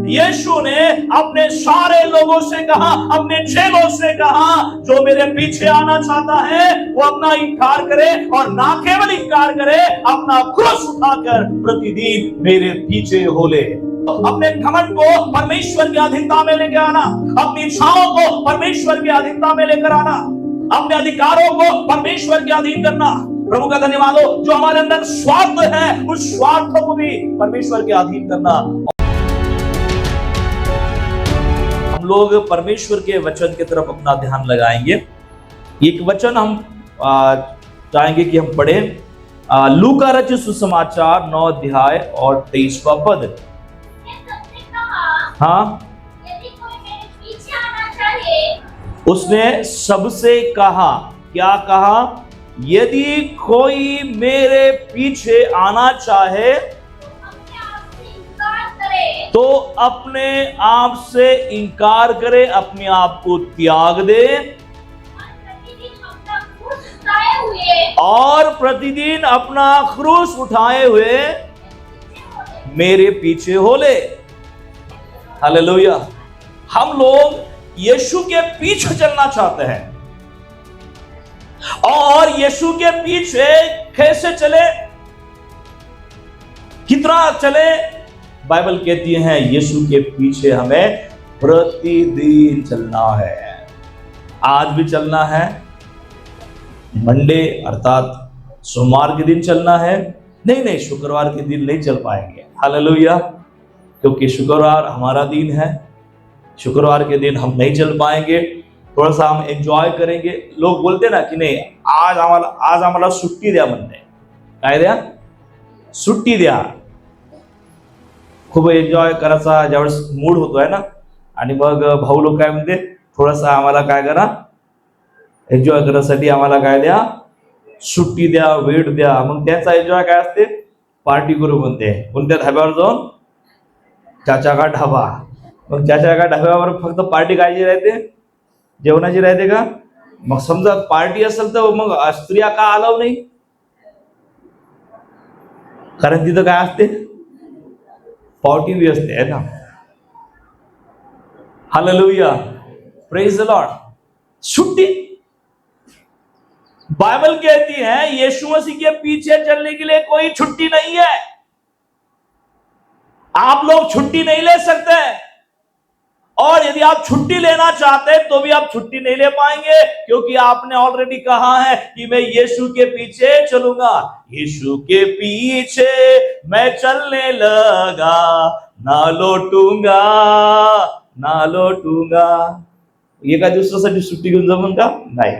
यीशु ने अपने सारे लोगों से कहा, अपने चेलों से कहा, जो मेरे पीछे आना चाहता है वो अपना इनकार करे, और ना केवल इनकार करे, अपना क्रूस उठाकर प्रतिदिन मेरे पीछे हो ले। अपने घमंड को परमेश्वर की अधीनता में लेकर आना, अपनी इच्छाओं को परमेश्वर की अधीनता में लेकर आना, अपने अधिकारों को परमेश्वर के अधीन करना। प्रभु का धन्यवाद हो, जो हमारे अंदर स्वार्थ है उस स्वार्थ को भी परमेश्वर के अधीन करना। हम लोग परमेश्वर के वचन की तरफ अपना ध्यान लगाएंगे। एक वचन हम चाहेंगे कि हम पढ़ें। लूका रचित सुसमाचार 9 अध्याय और 23वां पद। हाँ, यदि कोई मेरे पीछे आना चाहे, उसने सबसे कहा, क्या कहा? यदि कोई मेरे पीछे आना चाहे तो अपने आप से इनकार करे, अपने आप को त्याग दे और प्रतिदिन अपना क्रूस उठाए हुए मेरे पीछे हो ले। हालेलुया। हम लोग यीशु के पीछे चलना चाहते हैं, और यीशु के पीछे कैसे चले, कितना चले? बाइबल कहती है यीशु के पीछे हमें प्रतिदिन चलना है। आज भी चलना है, मंडे अर्थात सोमवार के दिन चलना है, नहीं शुक्रवार के दिन नहीं चल पाएंगे। हालेलुया। क्योंकि शुक्रवार हमारा दिन है, शुक्रवार के दिन हम नहीं चल पाएंगे। थोड़ा सा हम एंजॉय करेंगे। लोग बोलते ना कि नहीं आज आम्हाला सुट्टी द्या म्हणते, काय द्या? सुट्टी द्या। खूप एन्जॉय करायचा ज्यावेळेस मूड होतोय ना, आणि मग भाऊ लोक काय म्हणते, थोडासा आम्हाला काय करा, एन्जॉय करण्यासाठी आम्हाला काय द्या, सुट्टी द्या, वेळ द्या। मग त्याचा एन्जॉय काय असते, पार्टी करू म्हणते। कोणत्या ढाब्यावर जाऊन? चाचा का ढाबा। मग चाचा का ढाब्यावर फक्त पार्टी कायची राहते, जेवणाची राहते का? मग समजा पार्टी असेल तर मग स्त्रिया का अलाव नाही? कारण तिथं काय असते, पार्टी भी असते है ना। Hallelujah, praise the Lord. छुट्टी बाइबल कहती है यीशु मसीह के पीछे चलने के लिए कोई छुट्टी नहीं है। आप लोग छुट्टी नहीं ले सकते, और यदि आप छुट्टी लेना चाहते हैं तो भी आप छुट्टी नहीं ले पाएंगे, क्योंकि आपने ऑलरेडी कहा है कि मैं यीशु के पीछे चलूंगा। यीशु के पीछे मैं चलने लगा, ना लौटूंगा ना लौटूंगा। ये का दिवसासाठी सुट्टी घेऊन जमून का? नाही।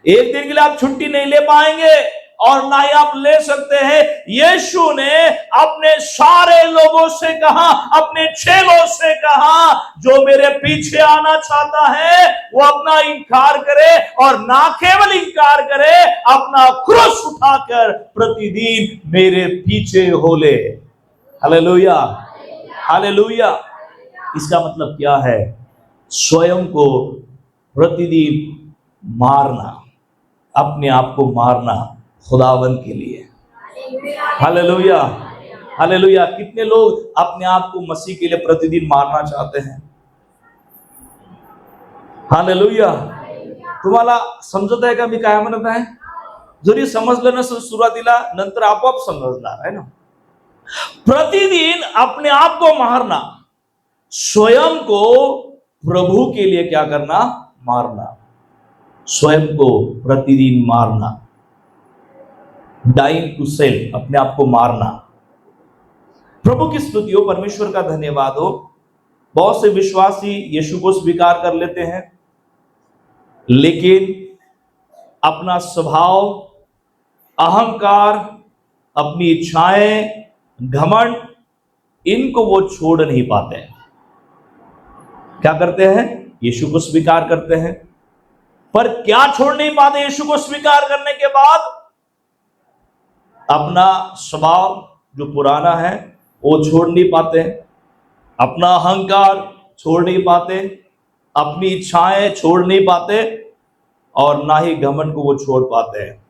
एक दिन के लिए आप छुट्टी नहीं ले पाएंगे, और ना ही आप ले सकते हैं। यीशु ने अपने सारे लोगों से कहा, अपने चेलों से कहा, जो मेरे पीछे आना चाहता है वो अपना इनकार करे, और ना केवल इनकार करे, अपना क्रूस उठाकर प्रतिदिन मेरे पीछे हो ले। Hallelujah, hallelujah. इसका मतलब क्या है? स्वयं को प्रतिदिन मारना, अपने आप को मारना खुदावंद के लिए। Hallelujah, hallelujah. कितने लोग अपने आप को मसीह के लिए प्रतिदिन मारना चाहते हैं? हालेलुया। तुम्हाला समजत आहे का मी काय म्हणत आहे? जरी समजलं नसेल सुरुवातीला, नंतर आपोआप समजणार है ना। प्रतिदिन अपने आप को मारना, स्वयं को प्रभु के लिए क्या करना? मारना, स्वयं को प्रतिदिन मारना। डाइंग टू सेल्फ, अपने आप को मारना। प्रभु की स्तुति हो, परमेश्वर का धन्यवाद हो। बहुत से विश्वासी यीशु को स्वीकार कर लेते हैं, लेकिन अपना स्वभाव, अहंकार, अपनी इच्छाएं, घमंड, इनको वो छोड़ नहीं पाते हैं। क्या करते हैं? यीशु को स्वीकार करते हैं, पर क्या छोड़ नहीं पाते यीशु को स्वीकार करने के बाद? अपना स्वभाव जो पुराना है वो छोड़ नहीं पाते, अपना अहंकार छोड़ नहीं पाते, अपनी इच्छाएं छोड़ नहीं पाते, और ना ही घमंड को वो छोड़ पाते हैं।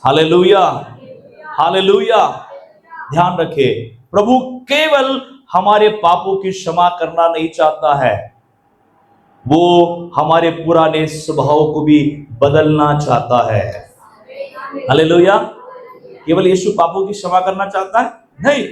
Hallelujah, hallelujah. ध्यान रखे, प्रभु केवल हमारे पापों की क्षमा करना नहीं चाहता है, वो हमारे पुराने स्वभाव को भी बदलना चाहता है। हालेलुया। केवल यीशु पापों की क्षमा करना चाहता है? नहीं,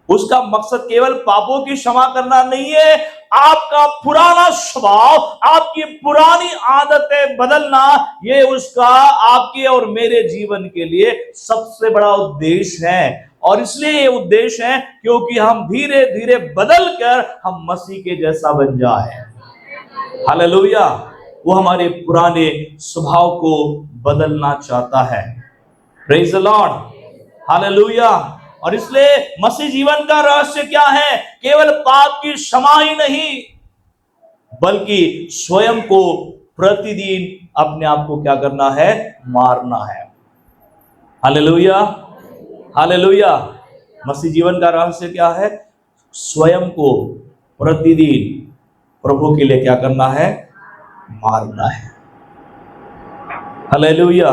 उसका मकसद केवल पापों की क्षमा करना नहीं है, आपका पुराना स्वभाव, आपकी पुरानी आदतें बदलना, ये उसका आपके और मेरे जीवन के लिए सबसे बड़ा उद्देश्य है। और इसलिए ये उद्देश्य है क्योंकि हम धीरे धीरे बदल कर हम मसीह के जैसा बन जाए। हालेलुया। वो हमारे पुराने स्वभाव को बदलना चाहता है। Praise the Lord. हालेलुया। और इसलिए मसीह जीवन का रहस्य क्या है? केवल पाप की क्षमा ही नहीं, बल्कि स्वयं को प्रतिदिन अपने आप को क्या करना है? मारना है। हालेलुया। हालेलुया। मसीह जीवन का रहस्य क्या है? स्वयं को प्रतिदिन प्रभु के लिए क्या करना है? मारना है। हालेलुया।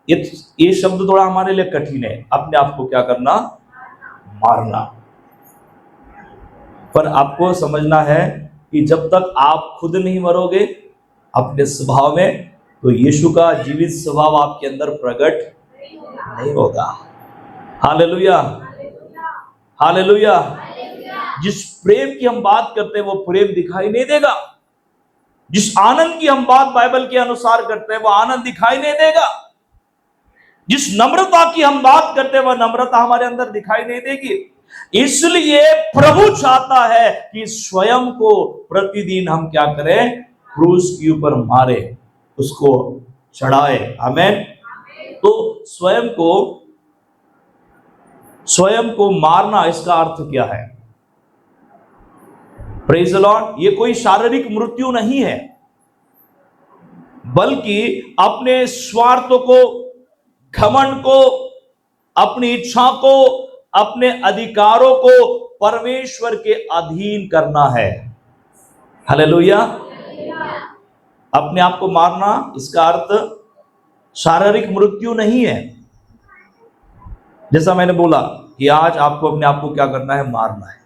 ये शब्द थोड़ा हमारे लिए कठिन है, अपने आप को क्या करना? मारना। पर आपको समझना है कि जब तक आप खुद नहीं मरोगे अपने स्वभाव में, तो यीशु का जीवित स्वभाव आपके अंदर प्रकट नहीं होगा। हालेलुया। हालेलुया। जिस प्रेम की हम बात करते हैं वो प्रेम दिखाई नहीं देगा। जिस आनंद की हम बात बाइबल के अनुसार करते हैं वो आनंद दिखाई नहीं देगा। जिस नम्रता की हम बात करते हैं वह नम्रता हमारे अंदर दिखाई नहीं देगी। इसलिए प्रभु चाहता है कि स्वयं को प्रतिदिन हम क्या करें? क्रूस के ऊपर मारे, उसको चढ़ाए। आमेन। तो स्वयं को मारना, इसका अर्थ क्या है? Praise the Lord. ये कोई शारीरिक मृत्यु नहीं है, बल्कि अपने स्वार्थ को, घमंड को, अपनी इच्छा को, अपने अधिकारों को परमेश्वर के अधीन करना है। हालेलुया। अपने आप को मारना, इसका अर्थ शारीरिक मृत्यु नहीं है। जैसा मैंने बोला कि आज आपको अपने आप को क्या करना है? मारना है,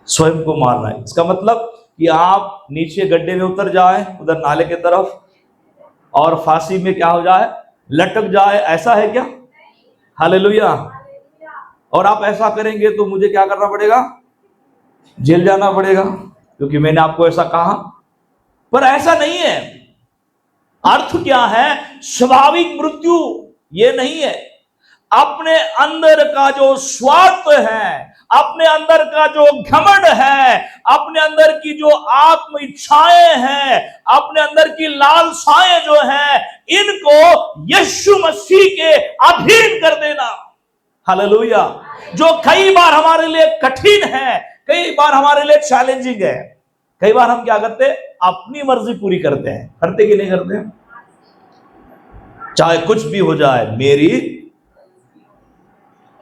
स्वयं को मारना है। इसका मतलब कि आप नीचे गड्ढे में उतर जाए, उधर नाले की तरफ, और फांसी में क्या हो जाए? लटक जाए। ऐसा है क्या? हालेलुया। और आप ऐसा करेंगे तो मुझे क्या करना पड़ेगा? जेल जाना पड़ेगा, क्योंकि मैंने आपको ऐसा कहा। पर ऐसा नहीं है। अर्थ क्या है? स्वाभाविक मृत्यु ये नहीं है। अपने अंदर का जो स्वार्थ है, अपने अंदर का जो घमंड है, अपने अंदर की जो आत्म इच्छाएं हैं, अपने अंदर की लालसाएं जो हैं, इनको यीशु मसीह के अधीन कर देना। हालेलुया। जो कई बार हमारे लिए कठिन है, कई बार हमारे लिए चैलेंजिंग है। कई बार हम क्या करते हैं? अपनी मर्जी पूरी करते हैं। करते कि नहीं करते? चाहे कुछ भी हो जाए, मेरी,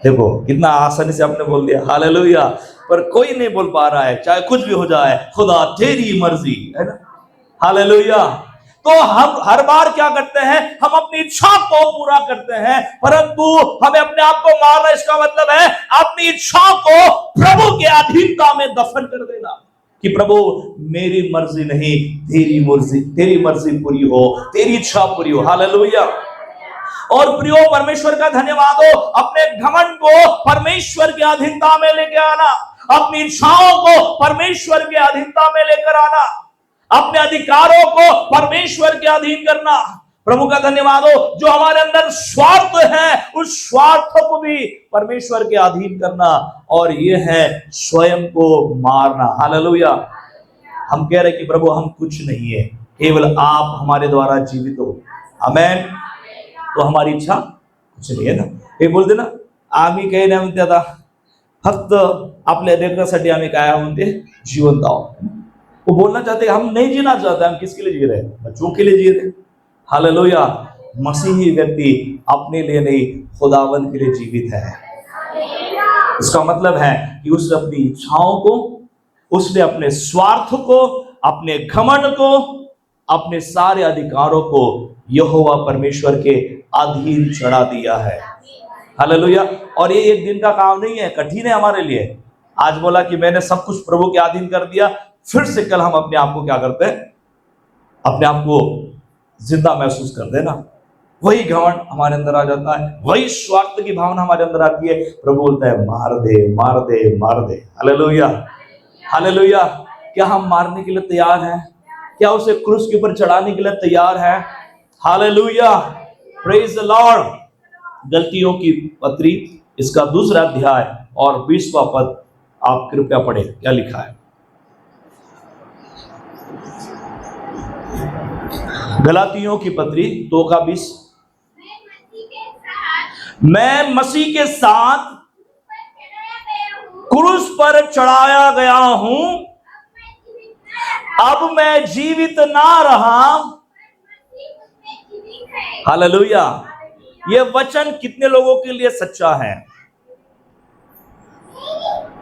देखो कितना आसानी से आपने बोल दिया। हालेलुया। पर कोई नहीं बोल पा रहा है, चाहे कुछ भी हो जाए, खुदा तेरी मर्जी, है ना? हालेलुया। तो हम हर बार क्या करते हैं? हम अपनी इच्छा को पूरा करते हैं, परंतु हमें अपने आप को मारना, इसका मतलब है अपनी इच्छा को प्रभु के अधीनता में दफन कर देना। कि प्रभु मेरी मर्जी नहीं, तेरी मर्जी पूरी हो, तेरी इच्छा पूरी हो। हालेलुया। और प्रियो, परमेश्वर का धन्यवाद हो, अपने घमंड को परमेश्वर की अधीनता में लेकर आना, अपनी इच्छाओं को परमेश्वर के अधीनता में लेकर आना, अपने अधिकारों को परमेश्वर के अधीन करना। प्रभु का धन्यवाद हो, जो हमारे अंदर स्वार्थ है उस स्वार्थ को भी परमेश्वर के अधीन करना, और ये है स्वयं को मारना। हालेलुया। हम कह रहे कि प्रभु हम कुछ नहीं है, केवल आप हमारे द्वारा जीवित हो। आमेन। तो हमारी इच्छा कुछ नहीं है ना। हे बोलते ना, आम्ही काही नाही म्हणते, आता फक्त आपल्या लेकरासाठी आम्ही काय म्हणते? जिवंत आहोत। वो बोलना चाहते हैं हम नहीं जीना चाहते, हम किसके लिए जी रहे हैं? बच्चों के लिए जी रहे हैं। हालेलुया। मसीही व्यक्ति अपने लिए नहीं, खुदावंद के लिए जीवित है। इसका मतलब है कि उसने अपनी इच्छाओं को, उसने अपने स्वार्थ को, अपने घमंड को, अपने सारे अधिकारों को यहोवा परमेश्वर के अधीन चढ़ा दिया है। हालेलुया। और ये एक दिन का काम नहीं है, कठिन है हमारे लिए। आज बोला कि मैंने सब कुछ प्रभु के अधीन कर दिया, फिर से कल हम अपने आप को क्या करते हैं, अपने आप को जिंदा महसूस कर देना, वही घमंड हमारे अंदर आ जाता है, वही स्वार्थ की भावना हमारे अंदर आती है। प्रभु बोलता है मार दे मार दे मार दे। Hallelujah hallelujah. क्या हम मारने के लिए तैयार हैं? क्या उसे क्रूस के ऊपर चढ़ाने के लिए तैयार हैं? Hallelujah, praise the Lord. गलतियों की पत्री इसका 2 अध्याय और 20वां पद आप कृपया पढ़े, क्या लिखा है? गलातियों की पत्री 2:20। मैं मसीह के साथ क्रूस पर चढ़ाया गया हूं, अब मैं जीवित ना रहा। हालेलुया। ये वचन कितने लोगों के लिए सच्चा है?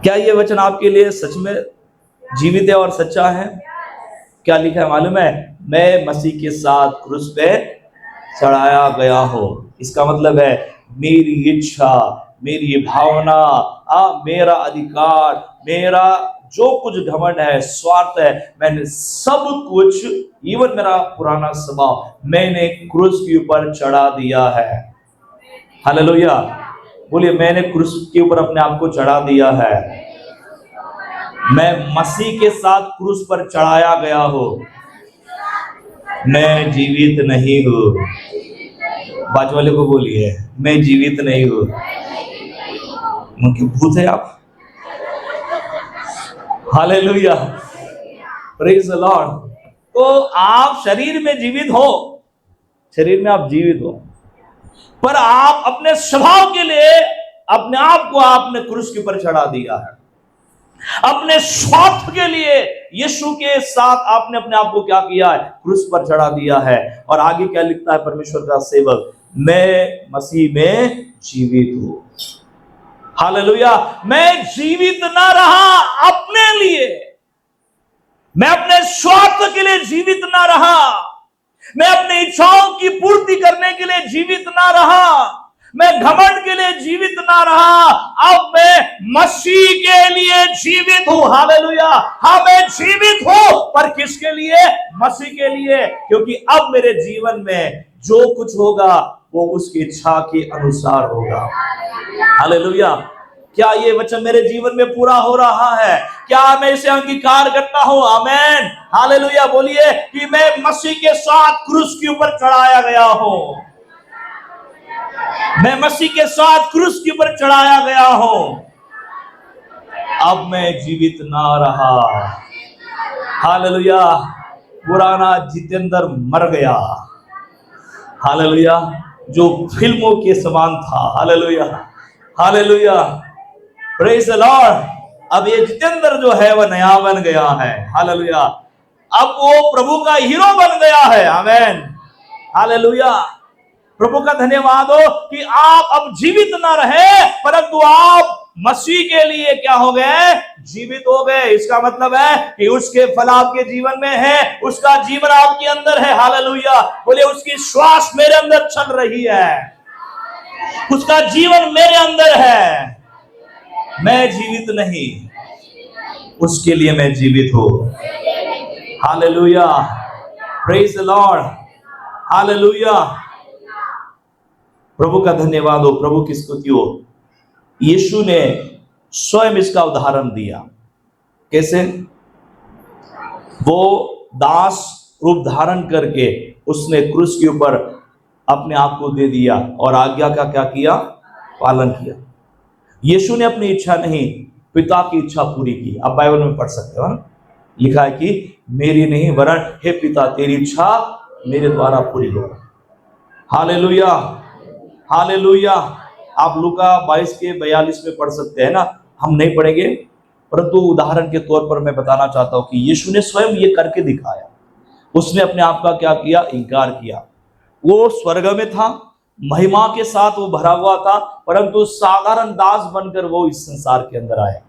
क्या ये वचन आपके लिए सच में जीवित है और सच्चा है? क्या लिखा है मालूम है? मैं मसीह के साथ क्रूस पे चढ़ाया गया हूं। इसका मतलब है मेरी इच्छा, मेरी भावना, मेरा अधिकार, मेरा जो कुछ घमंड है, स्वार्थ है, मैंने सब कुछ, इवन मेरा पुराना स्वभाव, मैंने क्रूस के ऊपर चढ़ा दिया है। हालेलुया। बोलिए, मैंने क्रूस के ऊपर अपने आप को चढ़ा दिया है। मैं मसीह के साथ क्रूस पर चढ़ाया गया हूं, मैं जीवित नहीं हूं। बाजू वाले को बोलिए, मैं जीवित नहीं हूं। उनकी भूत है आप। Hallelujah, praise the Lord. तो आप शरीर में जीवित हो, शरीर में आप जीवित हो, पर आप अपने स्वभाव के लिए अपने आप को आपने क्रूस के ऊपर चढ़ा दिया है। अपने स्वार्थ के लिए यीशु के साथ आपने अपने आप को क्या किया है? क्रूस पर चढ़ा दिया है। और आगे क्या लिखता है परमेश्वर का सेवक? मैं मसीह में जीवित हूं। हालेलुया। मैं जीवित ना रहा अपने लिए, मैं अपने स्वार्थ के लिए जीवित ना रहा, मैं अपनी इच्छाओं की पूर्ति करने के लिए जीवित ना रहा, मैं घमंड के लिए जीवित ना रहा। अब मैं मसीह के लिए जीवित हूं। हालेलुया। हाँ, मैं जीवित हूं, पर किसके लिए? मसीह के लिए। क्योंकि अब मेरे जीवन में जो कुछ होगा वो उसकी इच्छा के अनुसार होगा। हालेलुया। क्या ये वचन मेरे जीवन में पूरा हो रहा है? क्या मैं इसे अंगीकार करता हूं? आमीन। हालेलुया। बोलिए कि मैं मसीह के साथ क्रूस के ऊपर चढ़ाया गया हूं, मैं मसीह के साथ क्रूस के ऊपर चढ़ाया गया हूं, अब मैं जीवित ना रहा। हालेलुया। पुराना जितेंद्र मर गया। हालेलुया। जो फिल्मों के समान था। Hallelujah hallelujah, praise the Lord. अब ये जितेंद्र जो है वह नया बन गया है। हालेलुया। अब वो प्रभु का हीरो बन गया है। आमीन। हालेलुया। प्रभु का धन्यवाद हो कि आप अब जीवित ना रहे, परंतु आप मसीह के लिए क्या हो गए? जीवित हो गए। इसका मतलब है कि उसके फल आपके जीवन में है, उसका जीवन आपके अंदर है। हालेलुया। बोले, उसकी श्वास मेरे अंदर चल रही है, उसका जीवन मेरे अंदर है। मैं जीवित नहीं, उसके लिए मैं जीवित हूं। Hallelujah, praise the Lord. Hallelujah. प्रभु का धन्यवाद हो, प्रभु की स्तुति हो। यीशु ने स्वयं इसका उदाहरण दिया। कैसे? वो दास रूप धारण करके उसने क्रूस के ऊपर अपने आप को दे दिया और आज्ञा का क्या किया? पालन किया। यीशु ने अपनी इच्छा नहीं, पिता की इच्छा पूरी की। आप बाइबल में पढ़ सकते हो, लिखा है कि मेरी नहीं वरन हे पिता तेरी इच्छा मेरे द्वारा पूरी हो। Hallelujah hallelujah. आप लूका 22:42 में पढ़ सकते हैं ना, हम नहीं पढ़ेंगे, परंतु उदाहरण के तौर पर मैं बताना चाहता हूं कि यीशु ने स्वयं ये करके दिखाया। उसने अपने आप का क्या किया? इंकार किया। वो स्वर्ग में था, महिमा के साथ वो भरा हुआ था, परंतु साधारण दास बनकर वो इस संसार के अंदर आया।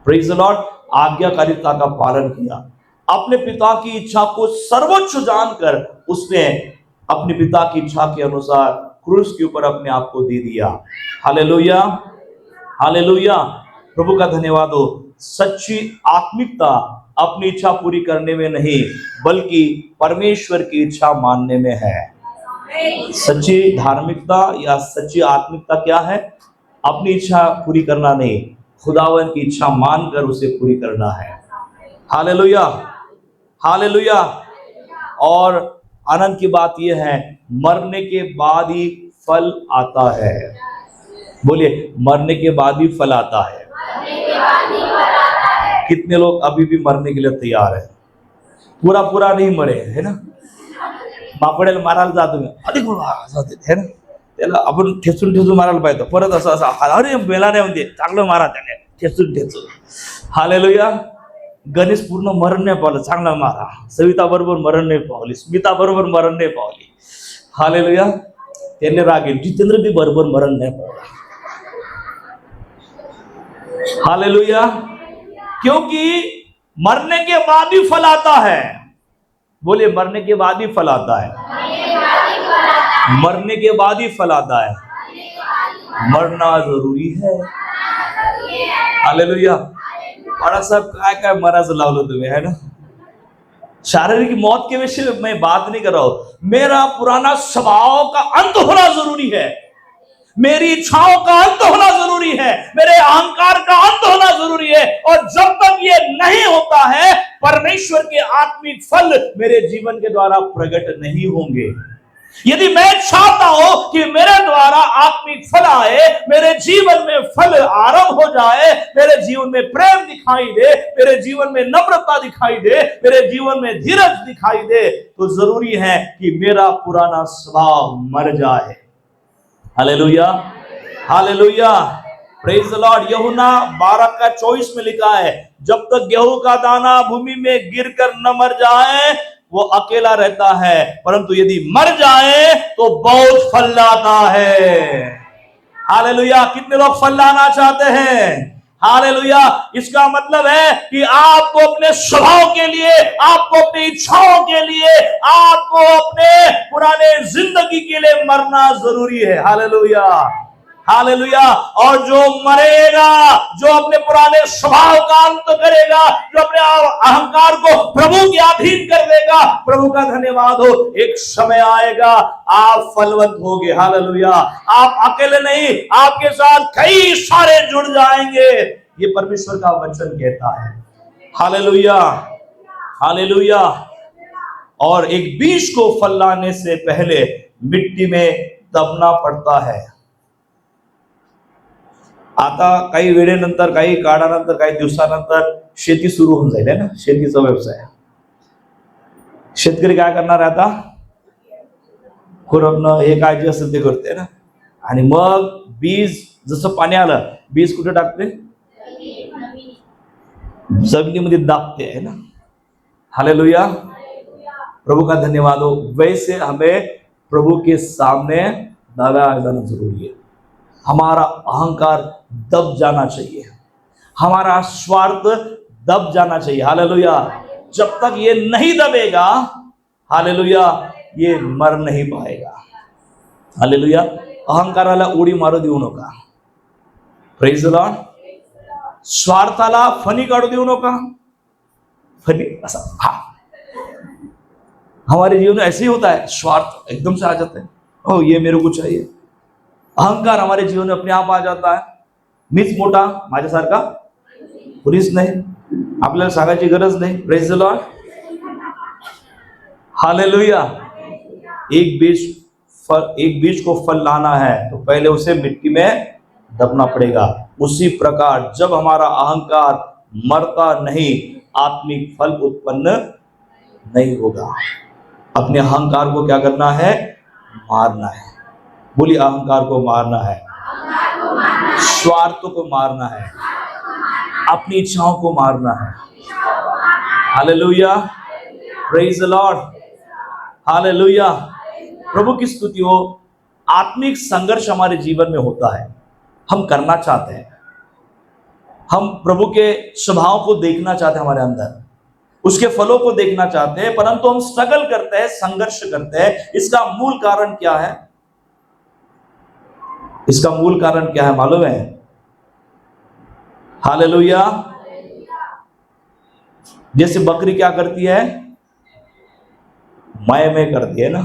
Praise the Lord. आज्ञाकारिता का पालन किया, अपने पिता की इच्छा को सर्वोच्च जानकर उसने अपने पिता की इच्छा के अनुसार क्रूस के ऊपर अपने आप को दे दिया। हालेलुया हालेलुया, प्रभु का धन्यवाद हो। सच्ची आत्मिकता अपनी इच्छा पूरी करने में नहीं बल्कि परमेश्वर की इच्छा मानने में है। सच्ची धार्मिकता या सच्ची आत्मिकता क्या है? अपनी इच्छा पूरी करना नहीं, खुदावन की इच्छा मानकर उसे पूरी करना है। Hallelujah, hallelujah. और आनंद की बात यह है, मरने के बाद ही फल आता है। बोलिए, मरने के बाद ही फल आता है। कितने लोग अभी भी मरने के लिए तैयार है? पूरा पूरा नहीं मरे, है ना? बापड्याला मारायला जातो मी, अधिक है ना, त्याला आपण ठेचून ठेचून मारायला पाहिजे, परत असं असं अरे मेला नाही म्हणते, चांगलं मारा त्याने, ठेचून ठेचून। हालेलुया। गणेश पूर्ण मरण नाही पावलं, चांगला मारा। सविता बरोबर मरण नाही पावली, स्मिता बरोबर मरण नाही पावली। हालेलुया। त्यांनी रागेल, जितेंद्र भी बरोबर मरण नाही पावला। हालेलुया। क्योंकि मरने के बाद ही फल आता है। बोलिए, मरने के बाद ही फल आता है। मरने के बाद ही फल आता है। मरना जरूरी है। हालेलुया। बाळासाहेब काय काय मरायचं लावलं तुम्ही, है ना? शारीरिक मौत के विषय में मैं बात नहीं कर रहा हूं। मेरा पुराना स्वभाव का अंत होना जरूरी है, मेरी इच्छाओं का अंत होना जरूरी है, मेरे अहंकार का अंत होना जरूरी है। और जब तक ये नहीं होता है, परमेश्वर के आत्मिक फल मेरे जीवन के द्वारा प्रकट नहीं होंगे। यदि मैं चाहता हूं कि मेरे द्वारा आत्मिक फल आए, मेरे जीवन में फल आरंभ हो जाए, मेरे जीवन में प्रेम दिखाई दे, मेरे जीवन में नम्रता दिखाई दे, मेरे जीवन में धीरज दिखाई दे, तो जरूरी है कि मेरा पुराना स्वभाव मर जाए। Hallelujah, hallelujah, praise the Lord. यूहन्ना 12:24 में लिखा है, जब तक गेहूं का दाना भूमि में गिरकर न मर जाए वो अकेला रहता है, परंतु यदि मर जाए तो बहुत फल लाता है। हालेलुया। कितने लोग फल लाना चाहते हैं? हालेलुया। इसका मतलब है कि आपको अपने स्वभाव के लिए, आपको अपनी इच्छाओं के लिए, आपको अपने पुराने जिंदगी के लिए मरना जरूरी है। Hallelujah, hallelujah. और जो मरेगा, जो अपने पुराने स्वभाव का अंत करेगा, जो अपने अहंकार को प्रभु के अधीन कर देगा, प्रभु का धन्यवाद हो, एक समय आएगा आप फलवंत होगे। हालेलुया। आप अकेले नहीं, आपके साथ कई सारे जुड़ जाएंगे, ये परमेश्वर का वचन कहता है। Hallelujah, hallelujah. और एक बीज को फल लाने से पहले मिट्टी में दबना पड़ता है। आता काही वेळेनंतर, काही काळानंतर, काही दिवसानंतर शेती सुरू होऊन जाईल, है ना? शेतीचा व्यवसाय। शेतकरी काय करणार आहे आता? खुरपणं हे काय जे असेल ते करते ना। आणि मग बीज जसं पाणी आलं, बीज कुठे टाकते? जमिनीमध्ये दाबते, है ना? हालेलुया, प्रभु का धन्यवाद हो। वैसे हमें प्रभु के सामने दबाया जाना जरूरी है। हमारा अहंकार दब जाना चाहिए, हमारा स्वार्थ दब जाना चाहिए। हालेलुया। जब तक ये नहीं दबेगा, हालेलुया, ये मर नहीं पाएगा। हालेलुया। अहंकाराला उडी मारू देऊ नका। Praise the Lord. स्वार्थाला फणी काढू देऊ नका। फणी असा, हाँ, हमारे जीवन में ऐसे ही होता है, स्वार्थ एकदम से आ जाता है, ओ ये मेरे को चाहिए। अहंकार हमारे जीवन में अपने आप आ जाता है। मीच मोठा, माझ्यासारखा कुणीच नाही, आपल्याला सांगायची गरज नाही। Praise the Lord, hallelujah. एक बीज को फल लाना है तो पहले उसे मिट्टी में दबना पड़ेगा। उसी प्रकार जब हमारा अहंकार मरता नहीं, आत्मिक फल उत्पन्न नहीं होगा। अपने अहंकार को क्या करना है? मारना है। बोलिए, अहंकार को मारना है, स्वार्थ को मारना है, अपनी इच्छाओं को मारना है। Hallelujah, praise the Lord, hallelujah. प्रभु की स्तुति हो। आत्मिक संघर्ष हमारे जीवन में होता है, हम करना चाहते हैं, हम प्रभु के स्वभाव को देखना चाहते हैं, हमारे अंदर उसके फलों को देखना चाहते हैं, परंतु हम स्ट्रगल करते हैं, संघर्ष करते हैं। इसका मूल कारण क्या है? इसका मूल कारण क्या है मालूम है? हालेलुया। जैसे बकरी क्या करती है, मैं करती है ना,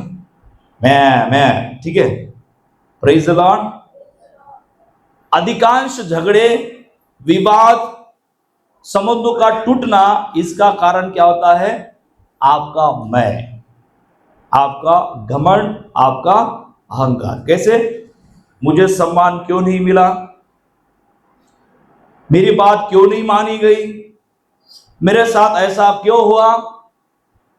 मैं, ठीक है। Praise the Lord. अधिकांश झगड़े, विवाद, संबंधों का टूटना, इसका कारण क्या होता है? आपका मैं, आपका घमंड, आपका अहंकार। कैसे? मुझे सम्मान क्यों नहीं मिला, मेरी बात क्यों नहीं मानी गई, मेरे साथ ऐसा क्यों हुआ।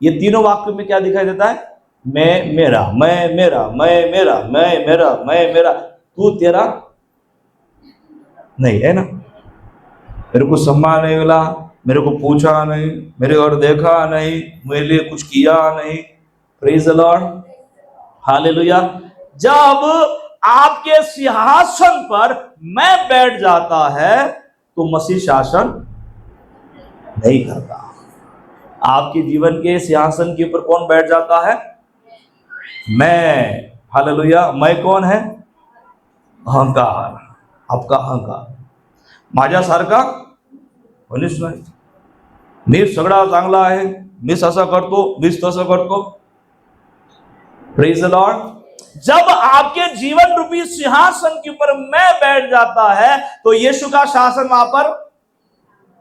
ये तीनों वाक्य में क्या दिखाई देता है? मैं मेरा, मैं मेरा, मैं मेरा, मैं मेरा, मैं मेरा, तू तेरा नहीं है ना। मेरे को सम्मान नहीं मिला, मेरे को पूछा नहीं, मेरे और देखा नहीं, मेरे लिए कुछ किया नहीं। Praise the Lord, hallelujah. जब आपके सिंहासन पर मैं बैठ जाता है तो मसीह शासन नहीं करता। आपके जीवन के सिंहासन के ऊपर कौन बैठ जाता है? मैं। हालेलुया। मैं कौन है? अहंकार, आपका अहंकार माझ्यासारखा कोणीच नाही, मी सगळा चांगला आहे, मीच असं करतो, मीच तसं करतो। Praise the Lord. जब आपके जीवन रूपी सिंहासन के ऊपर मैं बैठ जाता है तो यीशु का शासन वहां पर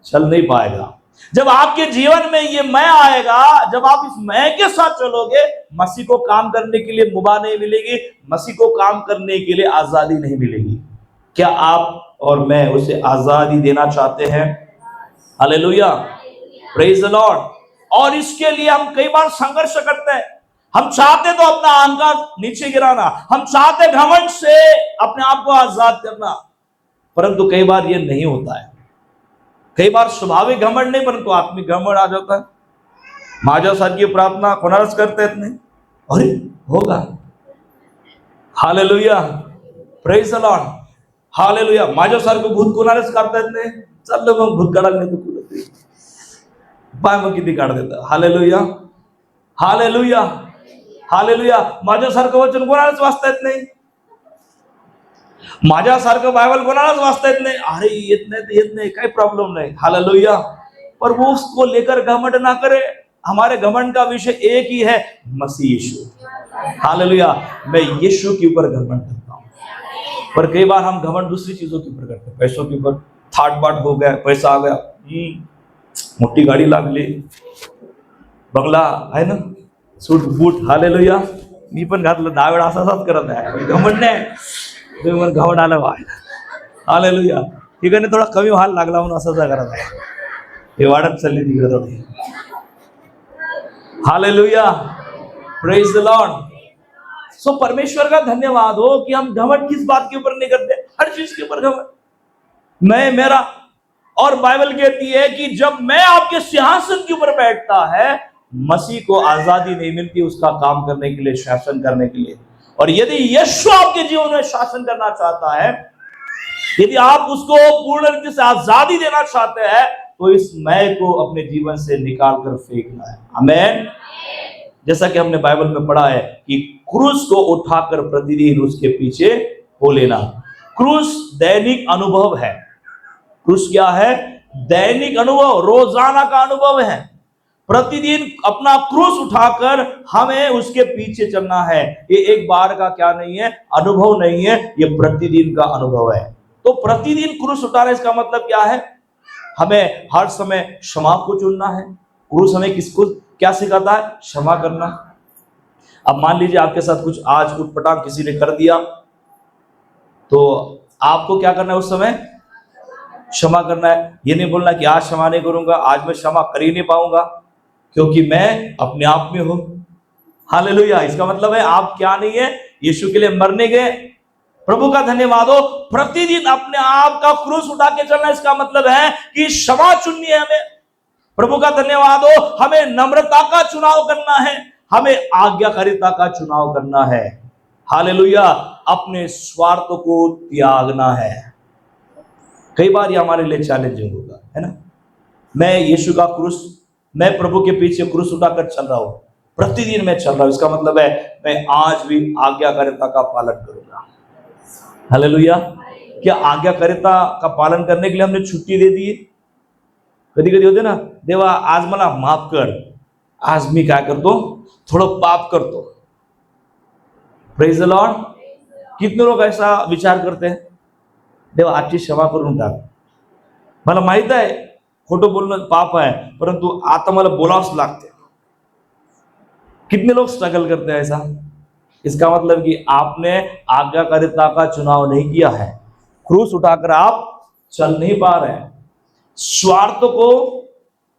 चल नहीं पाएगा। जब आपके जीवन में ये मैं आएगा, जब आप इस मैं के साथ चलोगे, मसीह को काम करने के लिए मुबा नहीं मिलेगी, मसीह को काम करने के लिए आजादी नहीं मिलेगी। क्या आप और मैं उसे आजादी देना चाहते हैं? Hallelujah, praise the Lord. और इसके लिए हम कई बार संघर्ष करते हैं। हम चाहते तो अपना अहंकार नीचे गिराना, हम चाहते घमंड से अपने आप को आजाद करना, परंतु कई बार ये नहीं होता है। कई बार स्वाभाविक घमंड नहीं, परंतु आत्मिक घमंड आ जाता है। माझ्यासारखी प्रार्थना कोणालाच करता येत नाही, अरे होगा। Hallelujah, praise the Lord, hallelujah. माझ्यासारखं भूत कोणालाच काढता येत नाही, चाललं मग भूत काढायला नाही तर कुठे पाय मग किती काढ देतं। Hallelujah, hallelujah, hallelujah. माझ्यासारखं वचन कोणालाच वाचता येत नाही, माझ्यासारखं बायबल कोणालाच वाचता येत नाही, अरे येत नाही तो येत नाही, काही प्रॉब्लम नहीं। हालेलुया। पर वो उसको लेकर घमंड ना करे। हमारे घमंड का विषय एक ही है, मसीह यीशु। हालेलुया। मैं यीशु के ऊपर घमंड करता हूं। पर कई बार हम घमंड दूसरी चीजों के ऊपर करते हैं, पैसों के ऊपर। थाट बाट हो गया, पैसा आ गया, मोठी गाडी लागली, बंगला आहे ना, सूट बूट, हालेलुया। मी पण घातलं 10 वेळा असाच करत आहे, घमंड नाही, तुम्ही घमंड आलं बा। हालेलुया। ठिकाणी थोडा कमी व्हायला लागला म्हणून असंच करत आहे, हे वाढत चालली तिकडे थोडी। Hallelujah, praise the Lord. So परमेश्वर का धन्यवाद हो कि हम घमंड किस बात के ऊपर नहीं करते, हर चीज के ऊपर घमंड, मैं मेरा। और बाइबल कहती है कि जब मैं आपके सिंहासन के ऊपर बैठता है, मसीह को आजादी नहीं मिलती उसका काम करने के लिए, शासन करने के लिए। और यदि यीशु आपके जीवन में शासन करना चाहता है, यदि आप उसको पूर्ण रीति से आजादी देना चाहते हैं, तो इस मैं को अपने जीवन से निकाल कर फेंकना है। आमीन। जैसा कि हमने बाइबल में पढ़ा है कि क्रूस को उठाकर प्रतिदिन उसके पीछे हो लेना। क्रूस दैनिक अनुभव है। क्रूस क्या है? दैनिक अनुभव, रोजाना का अनुभव है। प्रतिदिन अपना क्रूस उठाकर हमें उसके पीछे चलना है। ये एक बार का क्या नहीं है, अनुभव नहीं है, ये प्रतिदिन का अनुभव है। तो प्रतिदिन क्रूस उठाना, इसका मतलब क्या है? हमें हर समय क्षमा को चुनना है। क्रूस हमें किसको क्या सिखाता है? क्षमा करना। अब मान लीजिए आपके साथ कुछ आज उटपटांग किसी ने कर दिया, तो आपको क्या करना है? उस समय क्षमा करना है। ये नहीं बोलना कि आज क्षमा नहीं करूंगा, आज मैं क्षमा कर ही नहीं पाऊंगा क्योंकि मैं अपने आप में हूं। हालेलुया। इसका मतलब है आप क्या नहीं है, यीशु के लिए मरने गए। प्रभु का धन्यवाद हो, प्रतिदिन अपने आप का क्रूस उठा के चलना, इसका मतलब है कि क्षमा चुननी है हमें। प्रभु का धन्यवाद हो, हमें नम्रता का चुनाव करना है, हमें आज्ञाकारिता का चुनाव करना है। हालेलुया। अपने स्वार्थ को त्यागना है। कई बार ये हमारे लिए चैलेंजिंग होगा, है ना। मैं यीशु का क्रूस, मैं प्रभु के पीछे क्रूस उठाकर चल रहा हूं, प्रतिदिन मैं चल रहा हूं, इसका मतलब है मैं आज भी आज्ञाकारिता का पालन करूंगा। हालेलुया। क्या आज्ञाकारिता का पालन करने के लिए हमने छुट्टी दे दी? कधी कधी होते ना, देवा आज मला माफ कर, आज मी काय करतो, थोडं पाप करतो. Praise the Lord. कितने लोग ऐसा विचार करते हैं, देवा आजची क्षमा करून टाक, मला माहित आहे खोटं बोलणं पाप आहे, परंतु आता मला बोलावंच लागते. कितने लोग स्ट्रगल करते हैं ऐसा? इसका मतलब कि आपने आज्ञाकारिता का चुनाव नहीं किया है. क्रूस उठाकर आप चल नहीं पा रहे हैं. स्वार्थ को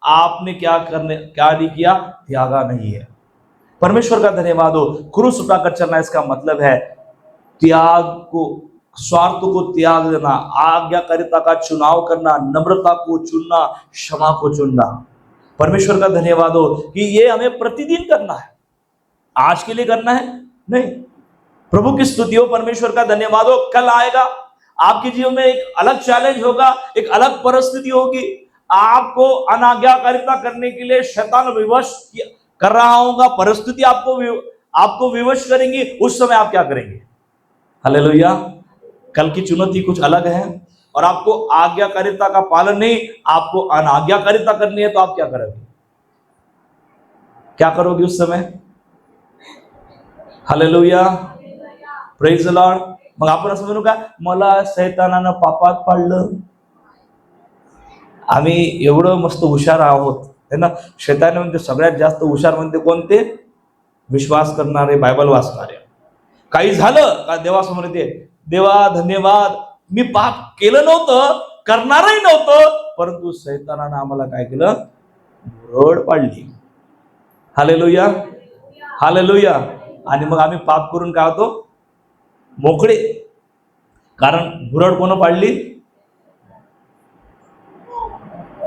आपने क्या नहीं किया, त्यागा नहीं है. परमेश्वर का धन्यवाद हो. क्रूस उठाकर चलना इसका मतलब है त्याग को, स्वार्थ को त्याग देना, आज्ञाकारिता का चुनाव करना, नम्रता को चुनना, क्षमा को चुनना. परमेश्वर का धन्यवाद हो कि ये हमें प्रतिदिन करना है, आज के लिए करना है नहीं. प्रभु की स्तुति हो, परमेश्वर का धन्यवाद हो. कल आएगा आपके जीवन में एक अलग चैलेंज होगा, एक अलग परिस्थिति होगी, आपको अनाज्ञाकारिता करने के लिए शैतान विवश कर रहा होगा, परिस्थिति आपको विवश करेंगी. उस समय आप क्या करेंगे? हालेलुया. कल की चुनौती कुछ अलग है और आपको आज्ञाकारिता का पालन नहीं, आपको अनाज्ञाकारिता करनी है, तो आप क्या करोगे? क्या करोगे उस समय? हालेलुया. Praise the Lord. मग आपण असं म्हणू का, मला शैतानानं पापात पाडलं. आम्ही एवढं मस्त हुशार आहोत है ना. शैतान म्हणते सगळ्यात जास्त हुशार म्हणते कोणते? विश्वास करणारे, बायबल वाचणारे. काही झालं का देवासमोर येते, देवा धन्यवाद, मी पाप केलं नव्हतं, करणारही नव्हतं, परंतु शैतानानं आम्हाला काय केलं? भुरळ पाडली. हालेलुया. हालेलुया. आणि मग आम्ही पाप करून काय होतो? मोकळे. कारण भुरळ कोण पाडली?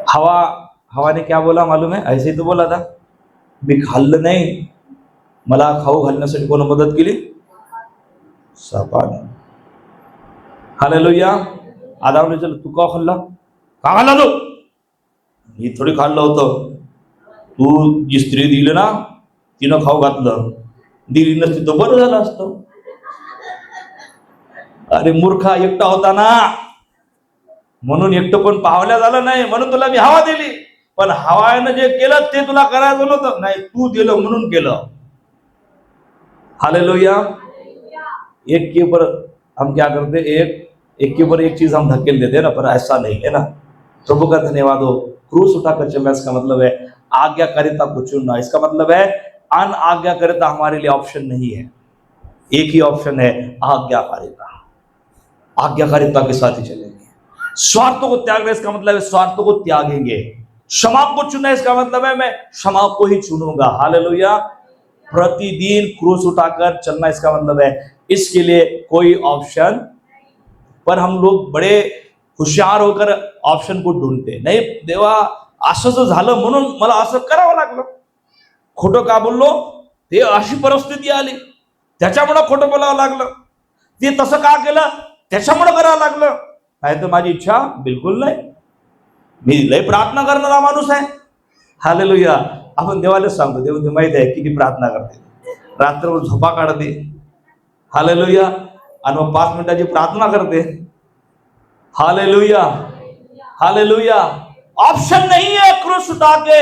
हवा ने क्या बोला मालूम है? ऐसे ही तो बोला था, मी खाल्लं नाही, मला खाऊ घालण्यासाठी कोण मदत केली? सापाने. हालेलुया. आदामने विचारलं, तू का खाल्ला? का खाल्ला तू? मी थोडी खाल्लं होतं, तू जी स्त्री दिली ना तिनं खाऊ घातलं, दिली नसती तो बरं झालं असतं. अरे मूर्खा, एकटा होता ना म्हणून एकटं पण पावल्या झालं नाही, म्हणून तुला मी हवा दिली, पण हवाने जे केलं ते तुला करायचं नव्हतं, नाही तू दिलं म्हणून केलं. हालेलुया. एक के ऊपर हम क्या करते, एक के ऊपर एक चीज हम धकेल देते ना, पर ऐसा नहीं है ना. प्रभु का धन्यवाद हो. क्रूस उठाकर चलना इसका मतलब है आज्ञाकारिता को चुनना. इसका मतलब है अनाज्ञाकारिता हमारे लिए ऑप्शन नहीं है. एक ही ऑप्शन है, आज्ञाकारिता. आज्ञाकारिता के साथ ही चलेंगे. स्वार्थ को त्यागना इसका मतलब है स्वार्थ को त्यागेंगे. क्षमा को चुनना इसका मतलब है मैं क्षमा को ही चुनूंगा. हालेलुया. प्रतिदिन क्रूस उठाकर चलना इसका मतलब है इसके लिए कोई ऑप्शन, पर हम लोग बड़े हुशार होकर ऑप्शन को ढूंढते नाही. देवा असं झालं म्हणून मला असं करावं लागलं, खोटं का बोललो, ते अशी परिस्थिती आली त्याच्यामुळे खोटं बोलावं लागलं, ते तसं का केलं त्याच्यामुळे करावं लागलं. नाही तर माझी इच्छा बिलकुल नाही, मी लय प्रार्थना करणारा माणूस आहे. हालेलुया. आपण देवाला सांगतो, देव ते माहिती आहे किती प्रार्थना करते, रात्रभर झोपा काढते. हालेलुया. आणि मग 5 मिनिटाची प्रार्थना करते. हालेलुया. हालेलुया. ऑप्शन नहीं है क्रूस उठा के.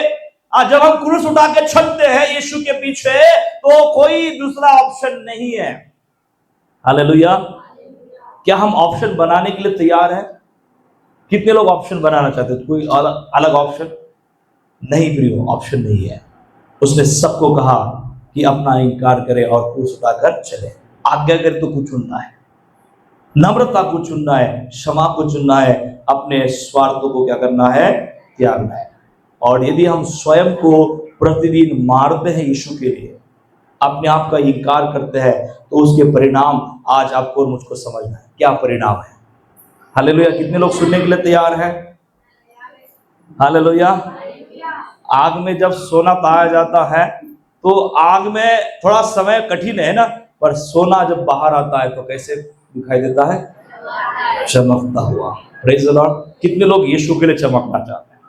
जब हम क्रूस उठा के चलते हैं यीशु के पीछे, तो कोई दूसरा ऑप्शन नहीं है. हालेलुया. क्या हम ऑप्शन बनाने के लिए तैयार हैं? कितने लोग ऑप्शन बनाना चाहते हैं? कोई अलग ऑप्शन नहीं, प्रियो ऑप्शन नहीं है. उसने सबको कहा कि अपना इनकार करे और क्रूस उठाकर चले. आज्ञा करे तो कुछ चुनना है, नम्रता को चुनना है, क्षमा को चुनना है, अपने स्वार्थों को क्या करना है? त्यागना है. और यदि हम स्वयं को प्रतिदिन मारते हैं यीशु के लिए, अपने आप का इनकार करते हैं, तो उसके परिणाम आज आपको और मुझको समझना है. क्या परिणाम है? हालेलुया. कितने लोग सुनने के लिए तैयार हैं? हालेलुया. आग में जब सोना पाया जाता है तो आग में थोड़ा समय कठिन है ना, पर सोना जब बाहर आता है तो कैसे दिखाई देता है? चमकता हुआ. Praise the Lord. कितने लोग यीशु के लिए चमकना चाहते हैं?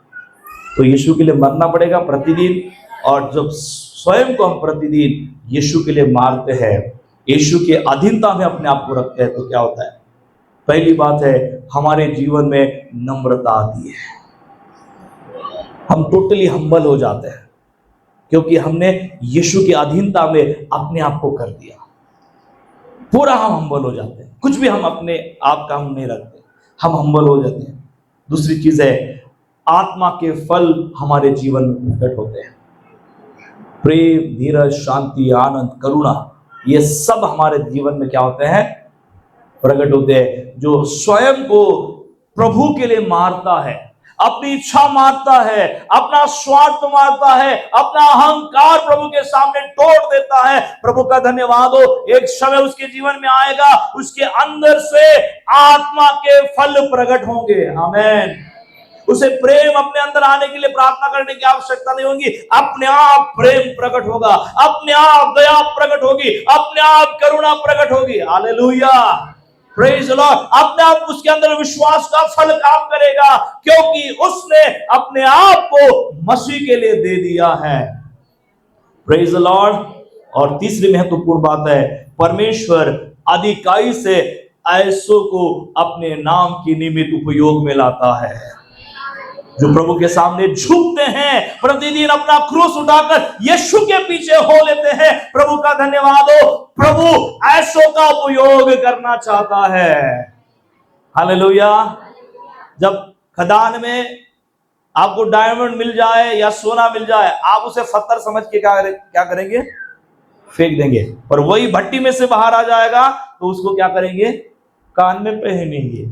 तो यीशु के लिए मरना पड़ेगा प्रतिदिन. और जब स्वयं को हम प्रतिदिन यीशु के लिए मारते हैं, यीशु के अधीनता में अपने आप को रखते हैं, तो क्या होता है? पहली बात है, हमारे जीवन में नम्रता आती है। हम टोटली हम्बल हो जाते हैं क्योंकि हमने यीशु की अधीनता में अपने आप को कर दिया। पूरा हम हम्बल हो जाते हैं, कुछ भी हम अपने आप का हम नहीं रखते, हम हम्बल हो जाते हैं। दूसरी चीज है, आत्मा के फल हमारे जीवन में प्रकट होते हैं। प्रेम, धीरज, शांति, आनंद, करुणा, ये सब हमारे जीवन में क्या होते हैं? प्रकट होते हैं। जो स्वयं को प्रभु के लिए मारता है, अपनी इच्छा मारता है, अपना स्वार्थ मारता है, अपना अहंकार प्रभु के सामने तोड़ देता है, प्रभु का धन्यवाद हो, एक समय उसके जीवन में आएगा, उसके अंदर से आत्मा के फल प्रकट होंगे। आमीन। उसे प्रेम अपने अंदर आने के लिए प्रार्थना करने की आवश्यकता नहीं होगी, अपने आप प्रेम प्रकट होगा, अपने आप दया प्रकट होगी, अपने आप करुणा प्रकट होगी। Hallelujah, praise the Lord. अपने आप उसके अंदर विश्वास का फल काम करेगा क्योंकि उसने अपने आप को मसीह के लिए दे दिया है। Praise the Lord. और तीसरी महत्वपूर्ण बात है, परमेश्वर अधिकाई से ऐसों को अपने नाम की निमित्त उपयोग में लाता है। जो प्रभु के सामने झुकते हैं, प्रतिदिन अपना क्रूस उठाकर यीशु के पीछे हो लेते हैं, प्रभु का धन्यवाद हो, प्रभु ऐसों का उपयोग करना चाहता है। हालेलुया। जब खदान में आपको डायमंड मिल जाए या सोना मिल जाए, आप उसे पत्थर समझ के क्या करेंगे? फेंक देंगे। पर वही भट्टी में से बाहर आ जाएगा तो उसको क्या करेंगे? कान में पहनेंगे,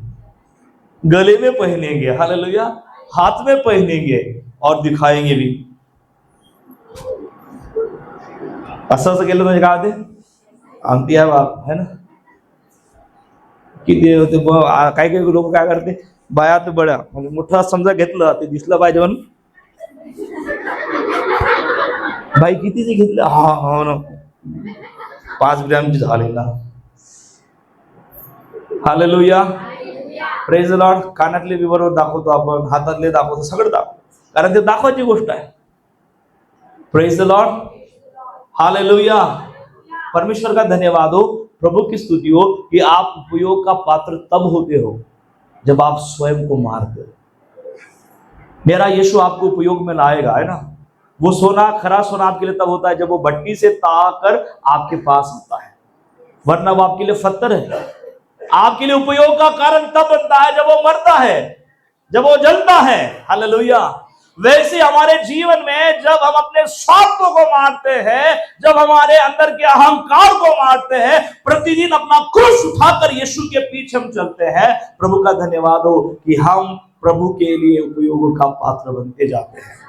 गले में पहनेंगे, हालेलुया, हाथ में पहनेंगे और दिखाएंगे भी। असं केलं म्हणजे काय ते आमती आहे बाप, है ना? किती होते काही काही लोक काय करते, बाया तर बड्या म्हणजे मोठा समजा घेतलं, ते दिसलं पाहिजे म्हणून बाई कितीची घेतलं, हा हो ना 5 ग्रॅमची झाली ना। Hallelujah, praise the Lord. कानातले बी बरोबर दाखवतो आपण, हातातले दाखवतो, सगळं दाखवतो, कारण ते दाखवायची गोष्ट आहे। Praise the Lord, hallelujah. परमेश्वर का धन्यवाद हो, प्रभु की स्तुति हो कि आप उपयोग का पात्र तब होते हो जब आप स्वयं को मारते हो। मेरा यीशु आपको उपयोग में लाएगा, है ना? वो सोना, खरा सोना आपके लिए तब होता है जब वो भट्टी से ताकर आपके पास आता है, वरना वो आपके लिए पत्थर है। आपके लिए उपयोग का कारण तब बनता है जब वो मरता है, जब वो जलता है। हालेलुया। वैसे हमारे जीवन में जब हम अपने स्वार्थों को मारते हैं, जब हमारे अंदर के अहंकार को मारते हैं, प्रतिदिन अपना क्रूस उठाकर यीशु के पीछे हम चलते हैं, प्रभु का धन्यवाद हो कि हम प्रभु के लिए उपयोग का पात्र बनते जाते हैं।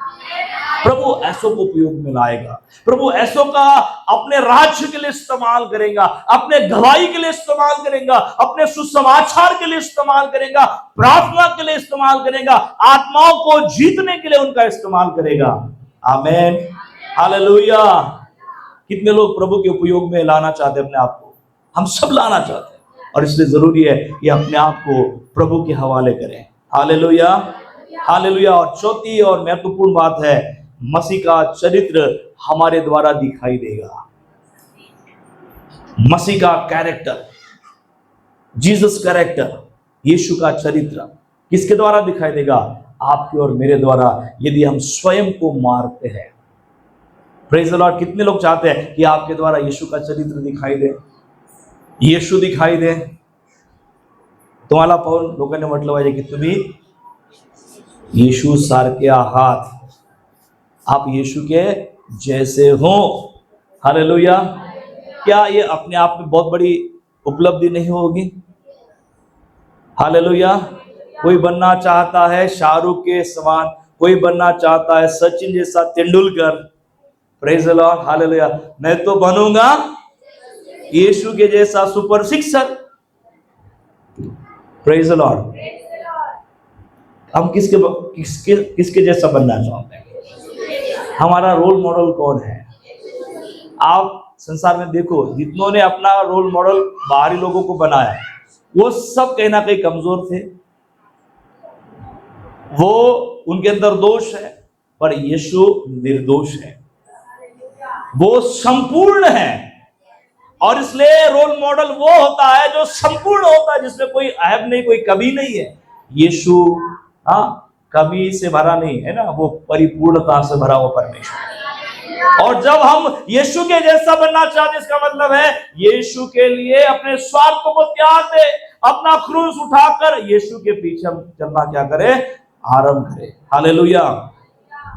प्रभु ऐसों को उपयोग में लाएगा, प्रभु ऐसों का अपने राज्य के लिए इस्तेमाल करेगा, अपने गवाही के लिए इस्तेमाल करेगा, अपने सुसमाचार के लिए इस्तेमाल करेगा, प्रार्थना के लिए इस्तेमाल करेगा, आत्माओं को जीतने के लिए उनका इस्तेमाल करेगा। आमीन, हालेलुया। कितने लोग प्रभु के उपयोग में लाना चाहते हैं अपने आप को? हम सब लाना चाहते हैं, और इसलिए जरूरी है कि अपने आप को प्रभु के हवाले करें। Hallelujah, hallelujah. और चौथी और महत्वपूर्ण बात है, मसीह का चरित्र हमारे द्वारा दिखाई देगा। मसीह का कैरेक्टर, जीसस कैरेक्टर, यीशु का चरित्र किसके द्वारा दिखाई देगा? आपके और मेरे द्वारा, यदि हम स्वयं को मारते हैं। Praise the Lord. कितने लोग चाहते हैं कि आपके द्वारा यीशु का चरित्र दिखाई दे, यीशु दिखाई दे? तुम्हाला पाहून लोकांनी म्हटलं पाहिजे की तुम्ही यीशु सारखे आहात, आप यीशु के जैसे हो। हालेलुया। क्या ये अपने आप में बहुत बड़ी उपलब्धि नहीं होगी? हालेलुया। कोई बनना चाहता है शाहरुख के समान, कोई बनना चाहता है सचिन जैसा, Tendulkar. Praise the Lord, hallelujah. मैं तो बनूंगा यीशु के जैसा super sixer. Praise the Lord. हम किसके जैसा बनना चाहते हैं? हमारा रोल मॉडल कौन है? आप संसार में देखो, जितनों ने अपना रोल मॉडल बाहरी लोगों को बनाया, वो सब कहीं ना कहीं कमजोर थे, वो उनके अंदर दोष है, पर यीशु निर्दोष है, वो संपूर्ण है। और इसलिए रोल मॉडल वो होता है जो संपूर्ण होता है, जिसमें कोई ऐब नहीं, कोई कमी नहीं है। यीशु कमी से भरा नहीं है ना, वो परिपूर्णता से भरा हुआ परमेश्वर। और जब हम यीशु के जैसा बनना चाहते, इसका मतलब है यीशु के लिए अपने स्वार्थ को त्याग दे, अपना क्रूस उठाकर यीशु के पीछे हम चलना क्या करें, आरंभ करें। Hallelujah,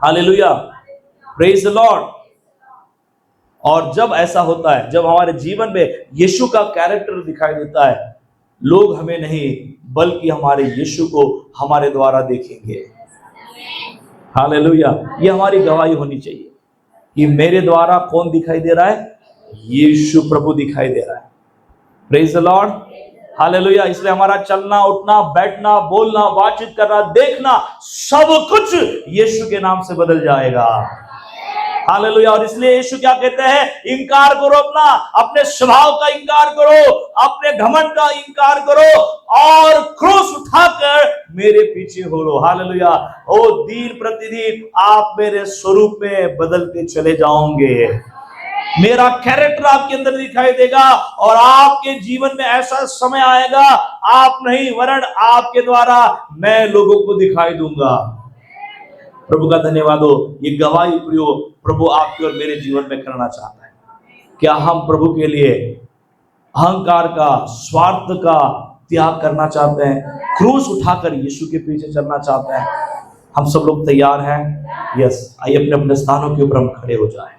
hallelujah, praise the Lord. और जब ऐसा होता है, जब हमारे जीवन में यीशु का कैरेक्टर दिखाई देता है, लोग हमें नहीं बल्कि हमारे यीशु को हमारे द्वारा देखेंगे। हालेलुया, ये हमारी गवाही होनी चाहिए कि मेरे द्वारा कौन दिखाई दे रहा है, यीशु प्रभु दिखाई दे रहा है। Praise the Lord, hallelujah. इसलिए हमारा चलना, उठना, बैठना, बोलना, बातचीत करना, देखना, सब कुछ यीशु के नाम से बदल जाएगा। हालेलुया। और इसलिए यीशु क्या कहते हैं, इनकार करो अपने स्वभाव का इनकार करो, अपने घमंड का इनकार करो और क्रूस उठाकर मेरे पीछे हो लो। हालेलुया। ओ दिन प्रतिदिन आप मेरे स्वरूप में बदलते चले जाओगे, मेरा कैरेक्टर आपके अंदर दिखाई देगा और आपके जीवन में ऐसा समय आएगा, आप नहीं वरन आपके द्वारा मैं लोगों को दिखाई दूंगा। प्रभु का धन्यवाद हो। ये गवाही प्रभु आपके और मेरे जीवन में करना चाहता है। क्या हम प्रभु के लिए अहंकार का, स्वार्थ का त्याग करना चाहते हैं, क्रूस उठाकर यीशु के पीछे चलना चाहते हैं? हम सब लोग तैयार हैं? यस, आइए अपने अपने स्थानों के ऊपर हम खड़े हो जाएं।